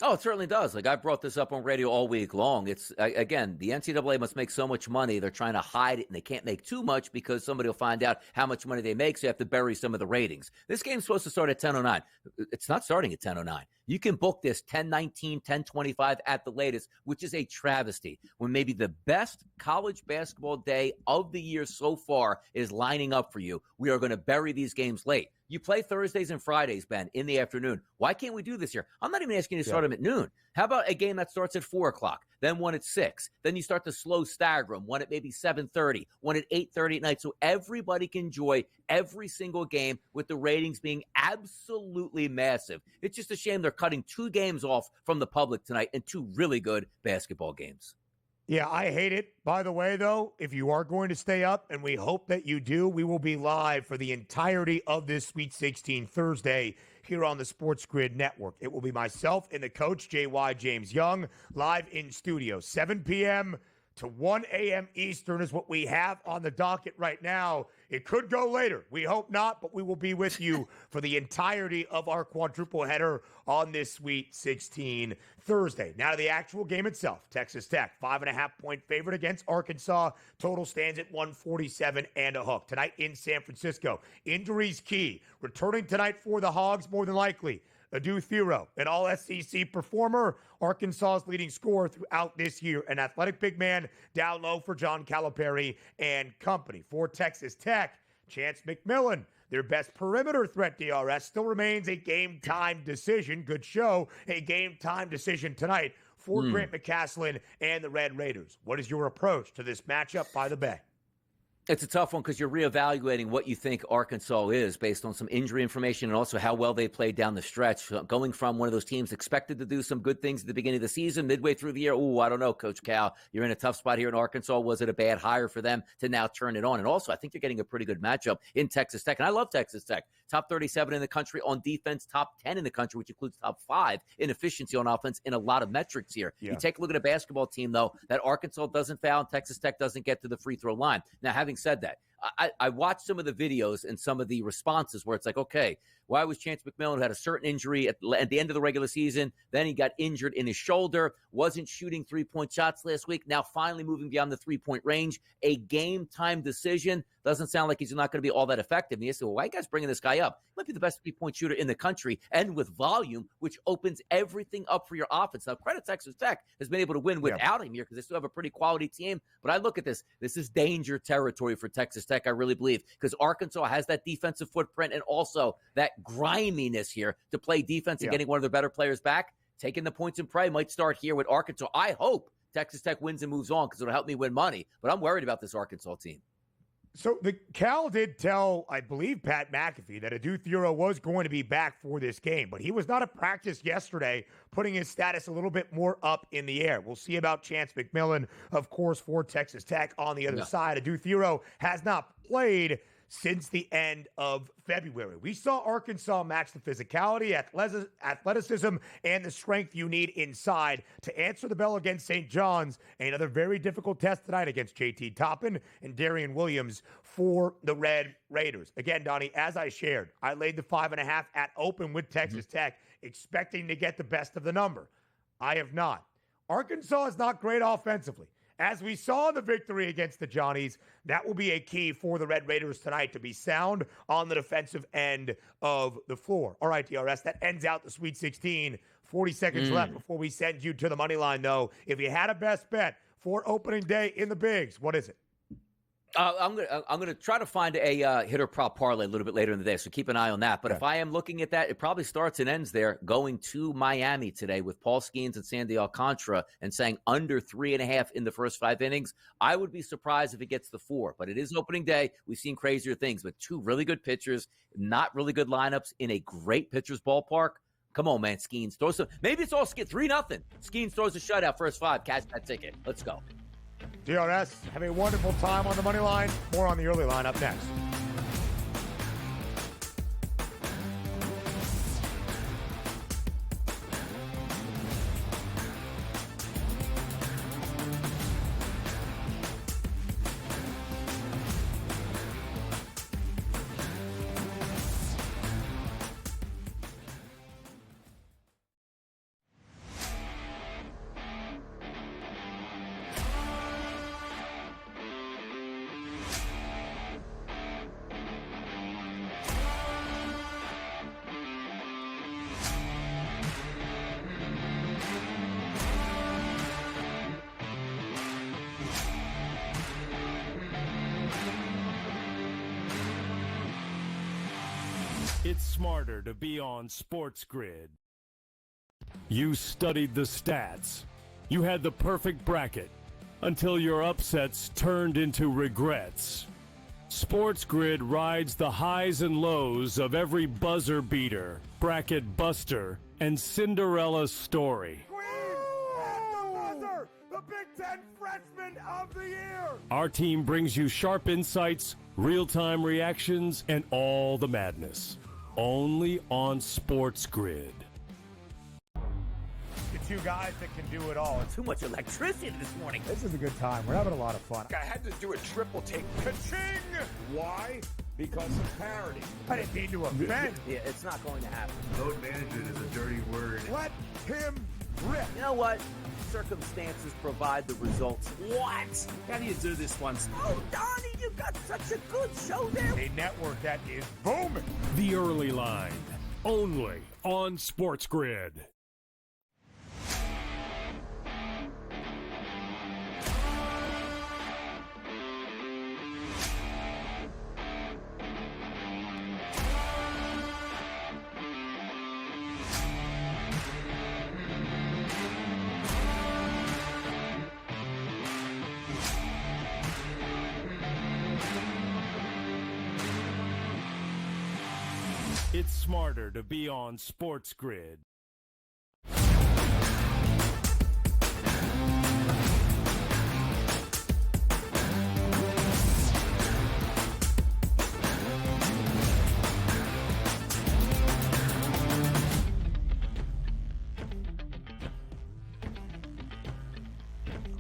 Oh, it certainly does. Like, I've brought this up on radio all week long. It's, again, the NCAA must make so much money. They're trying to hide it, and they can't make too much because somebody will find out how much money they make, so you have to bury some of the ratings. This game's supposed to start at 10:09. It's not starting at 10:09. You can book this 10:19, 10:25 at the latest, which is a travesty when maybe the best college basketball day of the year so far is lining up for you. We are going to bury these games late. You play Thursdays and Fridays, Ben, in the afternoon. Why can't we do this here? I'm not even asking you to start them at noon. How about a game that starts at 4 o'clock, then one at 6, then you start to slow stagger them, one at maybe 7:30, one at 8:30 at night, so everybody can enjoy every single game with the ratings being absolutely massive. It's just a shame they're cutting 2 games off from the public tonight and 2 really good basketball games. Yeah, I hate it. By the way, though, if you are going to stay up, and we hope that you do, we will be live for the entirety of this Sweet 16 Thursday here on the SportsGrid Network. It will be myself and the coach, J.Y. James Young, live in studio. 7 p.m. to 1 a.m. Eastern is what we have on the docket right now. It could go later. We hope not, but we will be with you for the entirety of our quadruple header on this Sweet 16 Thursday. Now to the actual game itself. Texas Tech, 5.5-point favorite against Arkansas. Total stands at 147 and a hook. Tonight in San Francisco, injuries key. Returning tonight for the Hogs, more than likely, Adu Thiro, an all-SEC performer, Arkansas's leading scorer throughout this year, an athletic big man down low for John Calipari and company. For Texas Tech, Chance McMillan, their best perimeter threat, DRS, still remains a game-time decision. Good show, a game-time decision tonight for Grant McCaslin and the Red Raiders. What is your approach to this matchup by the Bay? It's a tough one because you're reevaluating what you think Arkansas is based on some injury information and also how well they played down the stretch. So going from one of those teams expected to do some good things at the beginning of the season, midway through the year, I don't know, Coach Cal. You're in a tough spot here in Arkansas. Was it a bad hire for them to now turn it on? And also, I think you're getting a pretty good matchup in Texas Tech. And I love Texas Tech. Top 37 in the country on defense, top 10 in the country, which includes top 5 in efficiency on offense in a lot of metrics here. Yeah. You take a look at a basketball team, though, that Arkansas doesn't foul and Texas Tech doesn't get to the free throw line. Now, having said that, I watched some of the videos and some of the responses where it's like, okay, why was Chance McMillan, who had a certain injury at the end of the regular season, then he got injured in his shoulder, wasn't shooting three-point shots last week, now finally moving beyond the three-point range, a game-time decision. Doesn't sound like he's not going to be all that effective. And you say, well, why are you guys bringing this guy up? He might be the best three-point shooter in the country and with volume, which opens everything up for your offense. Now, credit Texas Tech has been able to win without him here because they still have a pretty quality team. But I look at this. This is danger territory for Texas Tech, I really believe, because Arkansas has that defensive footprint and also that griminess here to play defense and getting one of their better players back. Taking the points and pray might start here with Arkansas. I hope Texas Tech wins and moves on because it'll help me win money. But I'm worried about this Arkansas team. So the Cal did tell, I believe, Pat McAfee that Adu Thuro was going to be back for this game, but he was not at practice yesterday, putting his status a little bit more up in the air. We'll see about Chance McMillan, of course, for Texas Tech on the other side. Adu Thuro has not played since the end of February. We saw Arkansas match the physicality, athleticism, and the strength you need inside to answer the bell against St. John's. Another very difficult test tonight against JT Toppin and Darian Williams for the Red Raiders. Again, Donnie, as I shared, I laid the 5.5 at open with Texas Tech, expecting to get the best of the number. I have not. Arkansas is not great offensively. As we saw in the victory against the Johnnies, that will be a key for the Red Raiders tonight to be sound on the defensive end of the floor. All right, DRS, that ends out the Sweet 16. 40 seconds left before we send you to the money line, though. If you had a best bet for opening day in the Bigs, what is it? I'm gonna try to find a hitter prop parlay a little bit later in the day, so keep an eye on that. But if I am looking at that, it probably starts and ends there. Going to Miami today with Paul Skeens and Sandy Alcantara and saying under 3.5 in the first 5 innings. I would be surprised if it gets the 4, but it is opening day. We've seen crazier things, but 2 really good pitchers, not really good lineups in a great pitcher's ballpark. Come on, man, Skeens throws some. Maybe it's all 3-0. Skeens throws a shutout first 5. Catch that ticket. Let's go. DRS, have a wonderful time on the money line. More on the early line up next. It's smarter to be on SportsGrid. You studied the stats. You had the perfect bracket until your upsets turned into regrets. SportsGrid rides the highs and lows of every buzzer beater, bracket buster, and Cinderella story. The Big Ten Freshman of the Year! Our team brings you sharp insights, real-time reactions, and all the madness. Only on SportsGrid. The 2 guys that can do it all. Too much electricity this morning. This is a good time. We're having a lot of fun. I had to do a triple take. Ka-ching! Why? Because of parity. I didn't mean to offend. Yeah, it's not going to happen. Load management is a dirty word. Let him rip. You know what? Circumstances provide the results. What? How do you do this one? Oh, Donnie, you got such a good show there. A network that is booming. The early line, only on SportsGrid. It's smarter to be on SportsGrid.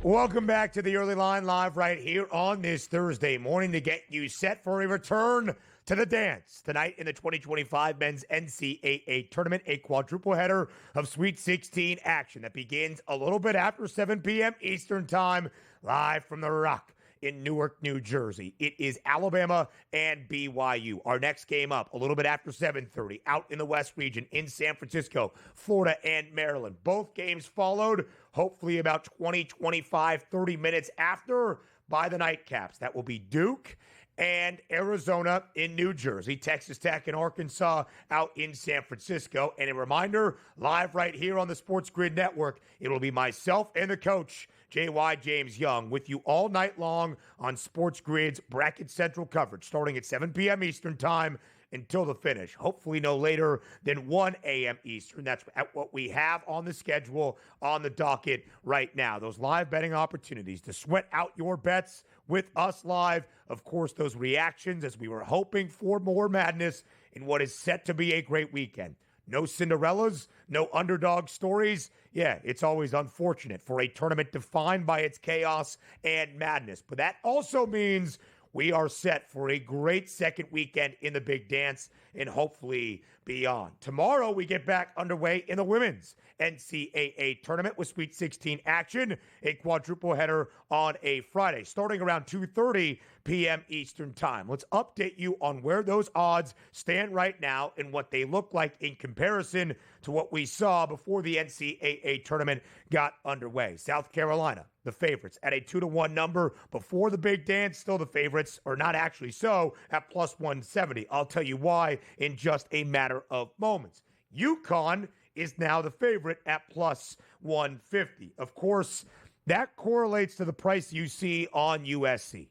Welcome back to the Early Line Live right here on this Thursday morning to get you set for a return to the dance. Tonight in the 2025 Men's NCAA Tournament, a quadruple header of Sweet 16 action that begins a little bit after 7 p.m. Eastern Time, live from the Rock in Newark, New Jersey. It is Alabama and BYU. Our next game up a little bit after 7:30 out in the West region in San Francisco, Florida and Maryland. Both games followed hopefully about 20, 25, 30 minutes after by the Nightcaps. That will be Duke and Arizona in New Jersey, Texas Tech and Arkansas out in San Francisco. And a reminder, live right here on the SportsGrid Network, it'll be myself and the coach, J.Y. James Young, with you all night long on SportsGrid's Bracket Central coverage, starting at 7 p.m. Eastern Time until the finish. Hopefully no later than 1 a.m. Eastern. That's what we have on the schedule, on the docket right now. Those live betting opportunities to sweat out your bets with us live. Of course, those reactions as we were hoping for more madness in what is set to be a great weekend. No Cinderellas, no underdog stories. Yeah, it's always unfortunate for a tournament defined by its chaos and madness. But that also means we are set for a great second weekend in the Big Dance and hopefully beyond. Tomorrow, we get back underway in the women's NCAA tournament with Sweet 16 action, a quadruple header on a Friday, starting around 2:30 p.m. Eastern Time. Let's update you on where those odds stand right now and what they look like in comparison to what we saw before the NCAA tournament got underway. South Carolina, the favorites at a 2-1 number before the Big Dance. Still the favorites, or not actually so, at plus 170. I'll tell you why in just a matter of moments. UConn is now the favorite at plus 150. Of course, that correlates to the price you see on USC,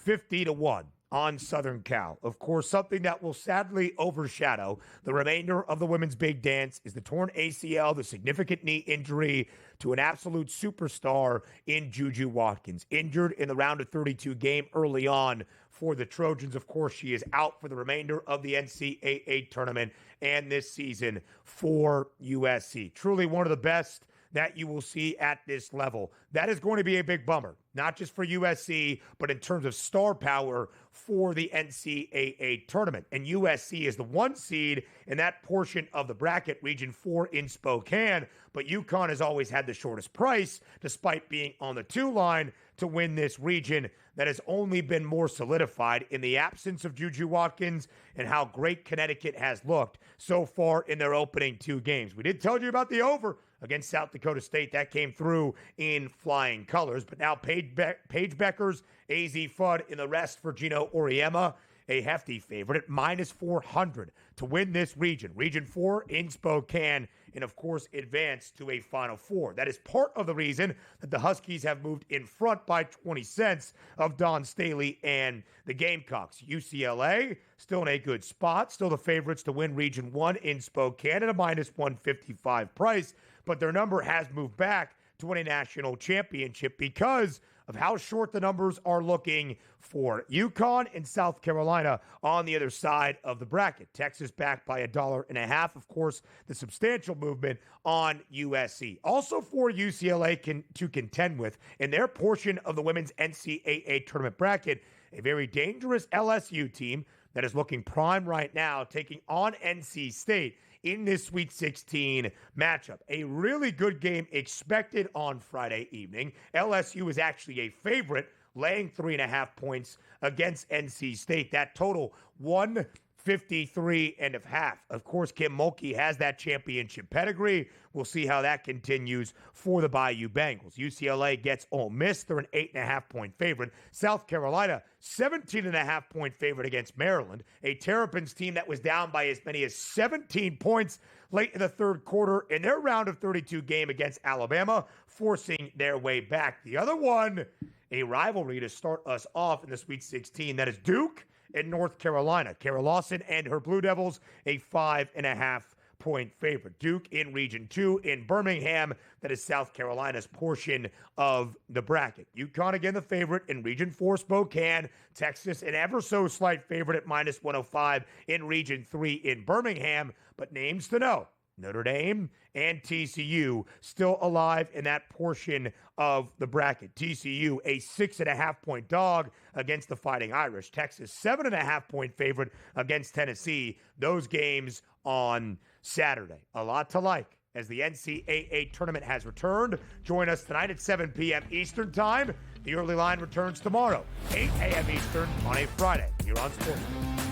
50-1 on Southern Cal. Of course, something that will sadly overshadow the remainder of the women's Big Dance is the torn ACL, the significant knee injury to an absolute superstar in Juju Watkins. Injured in the round of 32 game early on for the Trojans. Of course, she is out for the remainder of the NCAA tournament and this season for USC. Truly one of the best that you will see at this level. That is going to be a big bummer, not just for USC, but in terms of star power for the NCAA tournament. And USC is the 1 seed in that portion of the bracket, Region 4 in Spokane. But UConn has always had the shortest price, despite being on the 2 line to win this region that has only been more solidified in the absence of Juju Watkins and how great Connecticut has looked so far in their opening 2 games. We did tell you about the over against South Dakota State. That came through in flying colors. But now Paige Beckers, AZ Fudd, and the rest for Gino Auriemma, a hefty favorite at minus 400 to win this region. Region 4 in Spokane, and of course advance to a Final Four. That is part of the reason that the Huskies have moved in front by 20 cents of Don Staley and the Gamecocks. UCLA still in a good spot, still the favorites to win Region 1 in Spokane at a minus 155 price, but their number has moved back to win a national championship because of how short the numbers are looking for UConn and South Carolina on the other side of the bracket. Texas back by $1.50. Of course, the substantial movement on USC. Also for UCLA to contend with in their portion of the women's NCAA tournament bracket, a very dangerous LSU team that is looking prime right now, taking on NC State in this Sweet 16 matchup. A really good game expected on Friday evening. LSU is actually a favorite, laying 3.5 points against NC State. That total 153.5. Of course, Kim Mulkey has that championship pedigree. We'll see how that continues for the Bayou Bengals. UCLA gets Ole Miss. They're an 8.5 point favorite. South Carolina, 17.5 point favorite against Maryland. A Terrapins team that was down by as many as 17 points late in the third quarter in their round of 32 game against Alabama, forcing their way back. The other one, a rivalry to start us off in the Sweet 16, that is Duke in North Carolina. Kara Lawson and her Blue Devils, a 5.5-point favorite. Duke in Region 2 in Birmingham. That is South Carolina's portion of the bracket. UConn again the favorite in Region 4 Spokane. Texas an ever so slight favorite at -105 in Region 3 in Birmingham. But names to know: Notre Dame and TCU still alive in that portion of the bracket. TCU a 6.5-point dog against the Fighting Irish. Texas 7.5-point favorite against Tennessee. Those games on Saturday. A lot to like as the NCAA tournament has returned. Join us tonight at 7 p.m. Eastern Time. The early line returns tomorrow, 8 a.m. Eastern on a Friday here on SportsGrid.